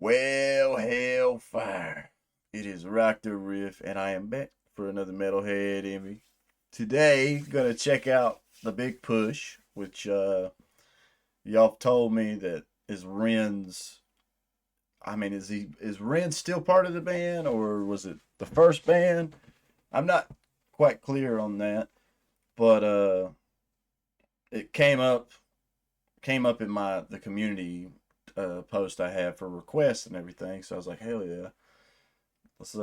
Well, hellfire. It is RockdaRiff, and I am back for another Metalhead Envy. Today, gonna check out the Big Push, which y'all told me that is Ren's. I mean, is Ren still part of the band, or was it the first band? I'm not quite clear on that, but it came up in the community post I have for requests and everything. So I was like, hell yeah, let's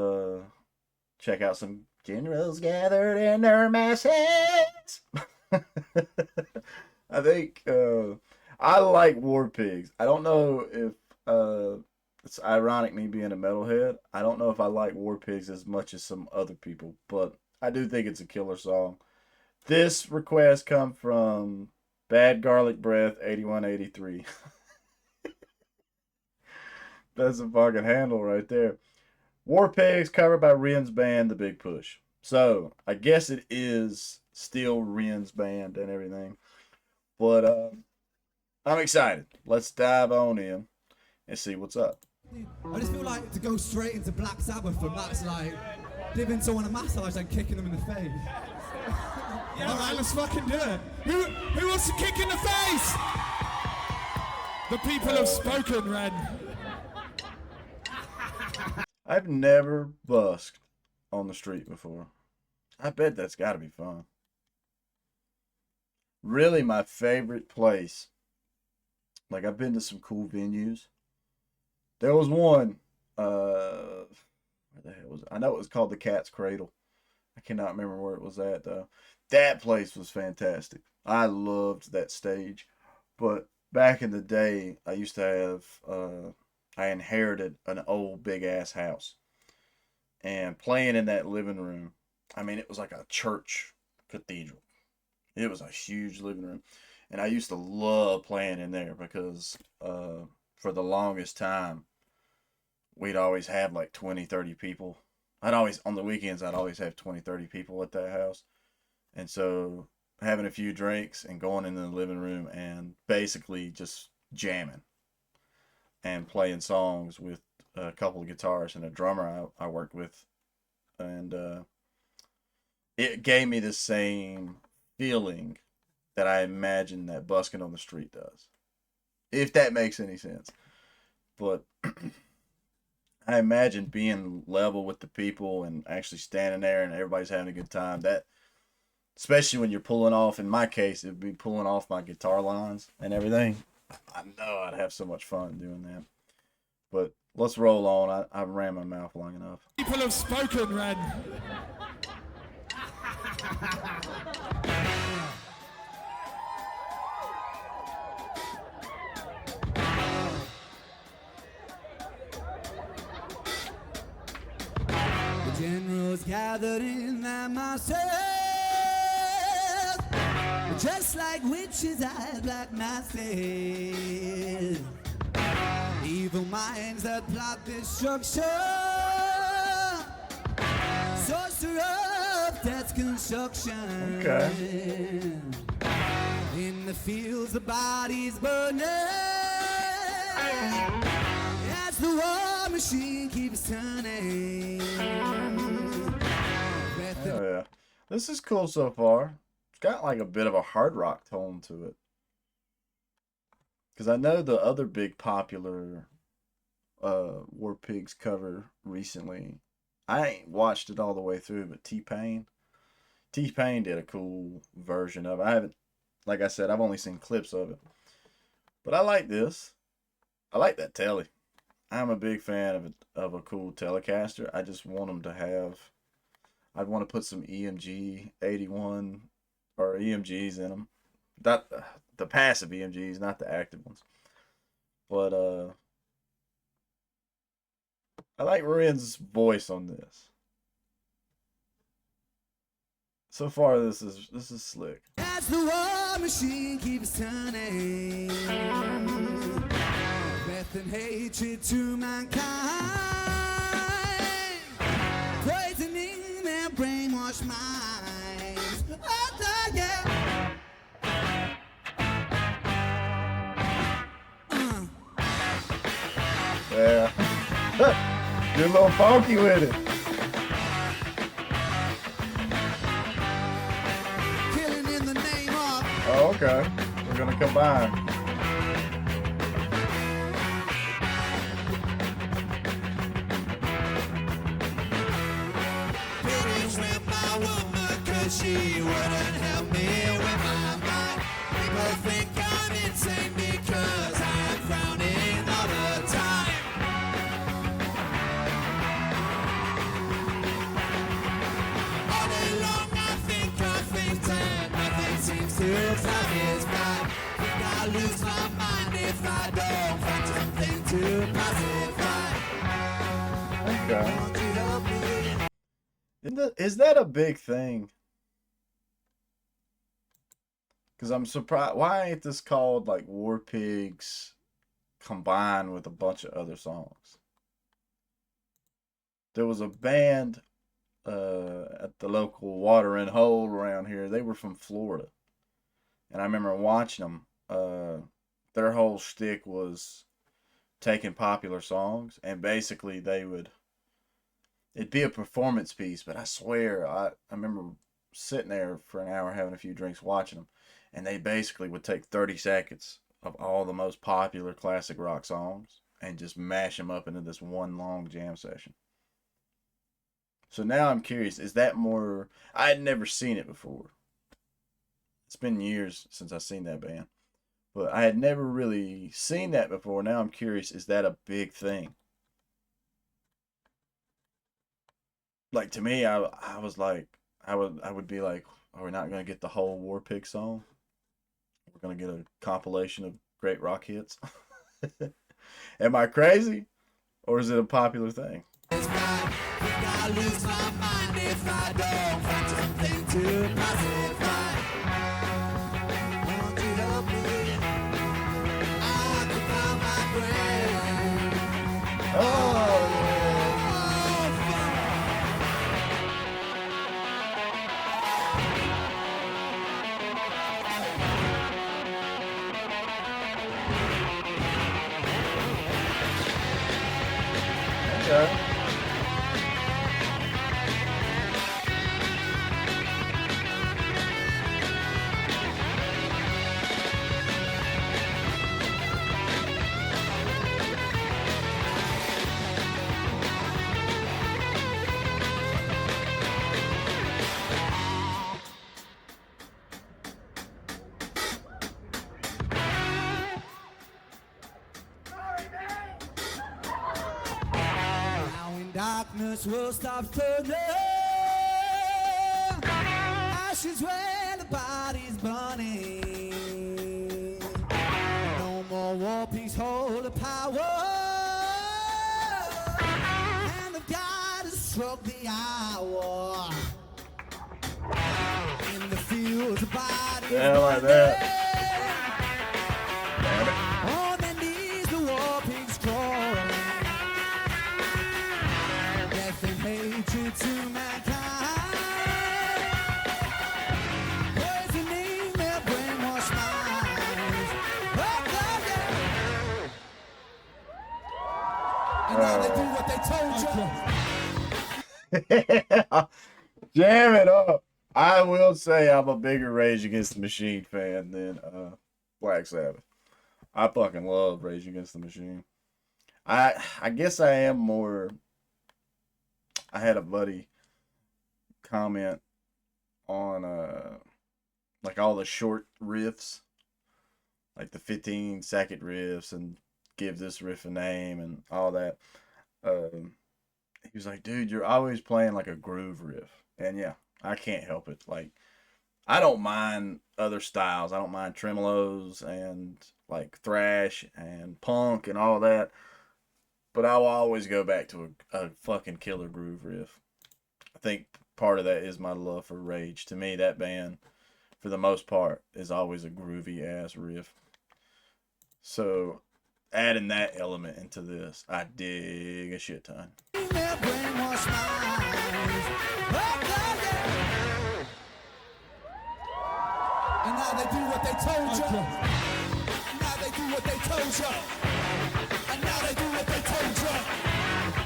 check out some generals gathered in their masses. I think I like War Pigs. I don't know if it's ironic me being a metalhead. I don't know if I like War Pigs as much as some other people, but I do think it's a killer song. This request come from Bad Garlic Breath 8183. That's a fucking handle right there. War Pigs covered by Ren's band, The Big Push. So I guess it is still Ren's band and everything. But I'm excited. Let's dive on in and see what's up. I just feel like to go straight into Black Sabbath and that's like giving someone a massage and kicking them in the face. Yeah, alright, let's fucking do it. Who wants to kick in the face? The people have spoken, Ren. I've never busked on the street before. I bet that's got to be fun. Really, my favorite place. Like, I've been to some cool venues. There was one. Where the hell was it? I know it was called the Cat's Cradle. I cannot remember where it was at, though. That place was fantastic. I loved that stage. But back in the day, I used to have... I inherited an old big ass house, and playing in that living room, I mean, it was like a church cathedral. It was a huge living room, and I used to love playing in there because for the longest time, we'd always have like 20, 30 people. On the weekends, I'd always have 20, 30 people at that house. And so having a few drinks and going into the living room and basically just jamming and playing songs with a couple of guitars and a drummer I worked with. And it gave me the same feeling that I imagine that busking on the street does. If that makes any sense. But I imagine being level with the people and actually standing there and everybody's having a good time. That, especially when you're pulling off, in my case, it'd be pulling off my guitar lines and everything. I know I'd have so much fun doing that. But let's roll on. I ran my mouth long enough. People have spoken, Ren. The generals gathered in their masses, just like witches at black masses. Evil minds that plot destruction, sorcerer of death's construction. Okay. In the fields, the bodies burning, as the war machine keeps turning. Oh yeah, this is cool so far. It's got like a bit of a hard rock tone to it. Because I know the other big popular War Pigs cover recently, I ain't watched it all the way through, but T-Pain did a cool version of it. I haven't, like I said, I've only seen clips of it. But I like this. I like that telly. I'm a big fan of a cool Telecaster. I just want them to have, I'd want to put some EMG 81 or EMGs in them. Not the passive EMGs, not the active ones. But I like Ren's voice on this. So far, this is slick. As the war machine keeps turning, death and hatred to mankind, poisoning their brainwashed minds. Oh, yeah. Yeah. You're a little funky with it. Killing in the name of. Oh, okay. We're gonna combine. She wouldn't help me with my mind. People think I'm insane because I'm frowning all the time. All day long I think and nothing seems to satisfy. Think I'll lose my mind if I don't find something to pacify. Okay. Won't you help me? Is that a big thing? Because I'm surprised. Why ain't this called like War Pigs combined with a bunch of other songs? There was a band at the local watering hole around here. They were from Florida. And I remember watching them. Their whole shtick was taking popular songs. And basically it'd be a performance piece. But I swear, I remember sitting there for an hour having a few drinks watching them. And they basically would take 30 seconds of all the most popular classic rock songs and just mash them up into this one long jam session. So now I'm curious, is that more... I had never seen it before. It's been years since I've seen that band. But I had never really seen that before. Now I'm curious, is that a big thing? Like, to me, I was like... I would be like, are we not going to get the whole War Pig song? We're going to get a compilation of great rock hits. Am I crazy? Or is it a popular thing? I lose my mind if I don't find something to pacify. Won't you help me? Occupy my brain. Oh, yeah. Okay. Darkness will stop turning. Ashes where the body's burning. No more war pigs hold the power. And the God has struck the hour. In the fields, the body's Yeah, like that. Damn it. On their knees, the war pigs crawling. Hatred to mankind, poisoning their brainwashed minds. And now they do what they told you. Jam it up. I will say I'm a bigger Rage Against the Machine fan than Black Sabbath. I fucking love Rage Against the Machine. I guess I am more... I had a buddy comment on like all the short riffs, like the 15-second riffs, and give this riff a name and all that. He was like, dude, you're always playing like a groove riff. And yeah, I can't help it. Like, I don't mind other styles. I don't mind tremolos and like thrash and punk and all that. But I will always go back to a fucking killer groove riff. I think part of that is my love for Rage. To me, that band, for the most part, is always a groovy ass riff. So, adding that element into this, I dig a shit ton. And now they do what they told you. Now they do what they told you. And now they do what they told you.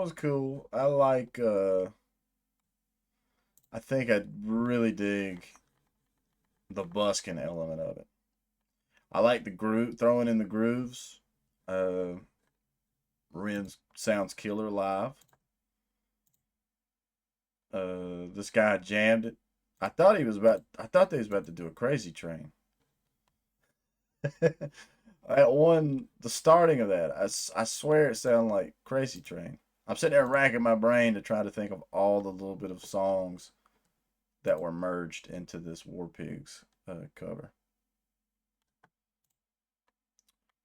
was cool. I like I think I really dig the busking element of it. I like the groove, throwing in the grooves. Uh, Ren's sounds killer live. This guy jammed it. I thought they was about to do a crazy train. The starting of that, I swear it sounded like Crazy Train. I'm sitting there racking my brain to try to think of all the little bit of songs that were merged into this War Pigs cover.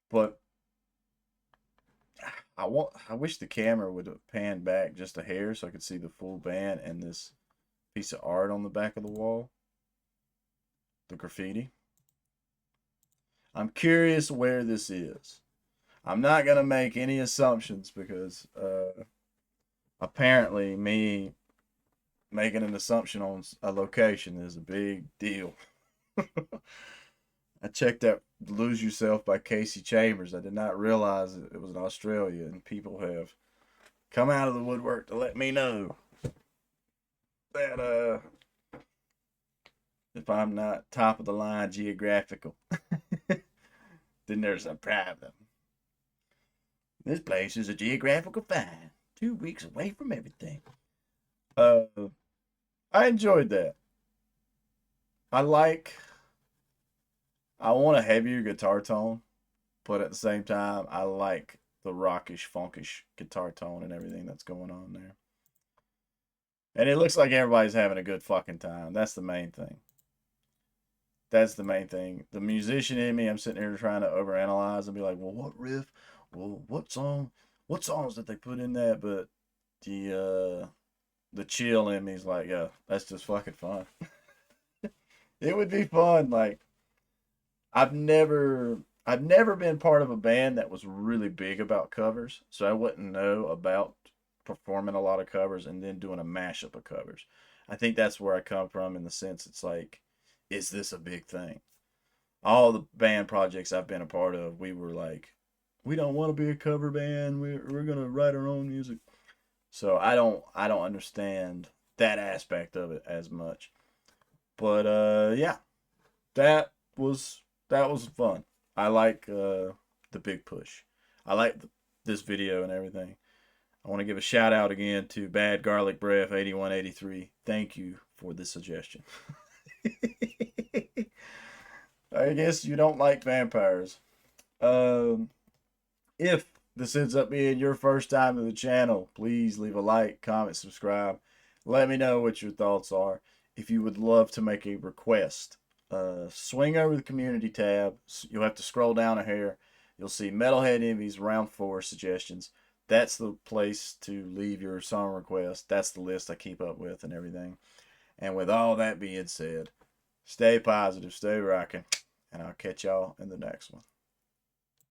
But I wish the camera would have panned back just a hair so I could see the full band and this piece of art on the back of the wall, the graffiti. I'm curious where this is. I'm not gonna make any assumptions because apparently me making an assumption on a location is a big deal. I checked out "Lose Yourself" by Casey Chambers. I did not realize it was in Australia, and people have come out of the woodwork to let me know that if I'm not top of the line geographical, then there's a problem. This place is a geographical find, 2 weeks away from everything. Uh, I enjoyed that. I like. I want a heavier guitar tone, but at the same time, I like the rockish, funkish guitar tone and everything that's going on there. And it looks like everybody's having a good fucking time. That's the main thing. That's the main thing. The musician in me, I'm sitting here trying to overanalyze and be like, well, what riff? Well, what song? What songs did they put in that? But the chill in me is like, yeah, that's just fucking fun. It would be fun. Like I've never been part of a band that was really big about covers, so I wouldn't know about performing a lot of covers and then doing a mashup of covers. I think that's where I come from in the sense it's like, is this a big thing? All the band projects I've been a part of, we were like, we don't want to be a cover band. We're gonna write our own music. So I don't understand that aspect of it as much. But yeah, that was that was fun. I like the big push. I like this video and everything. I want to give a shout out again to Bad Garlic Breath 8183. Thank you for the suggestion. I guess you don't like vampires. Um, if this ends up being your first time to the channel, please leave a like, comment, subscribe. Let me know what your thoughts are. If you would love to make a request, swing over the community tab. You'll have to scroll down a hair. You'll see Metalhead Envies Round 4 suggestions. That's the place to leave your song request. That's the list I keep up with and everything. And with all that being said, stay positive, stay rocking, and I'll catch y'all in the next one.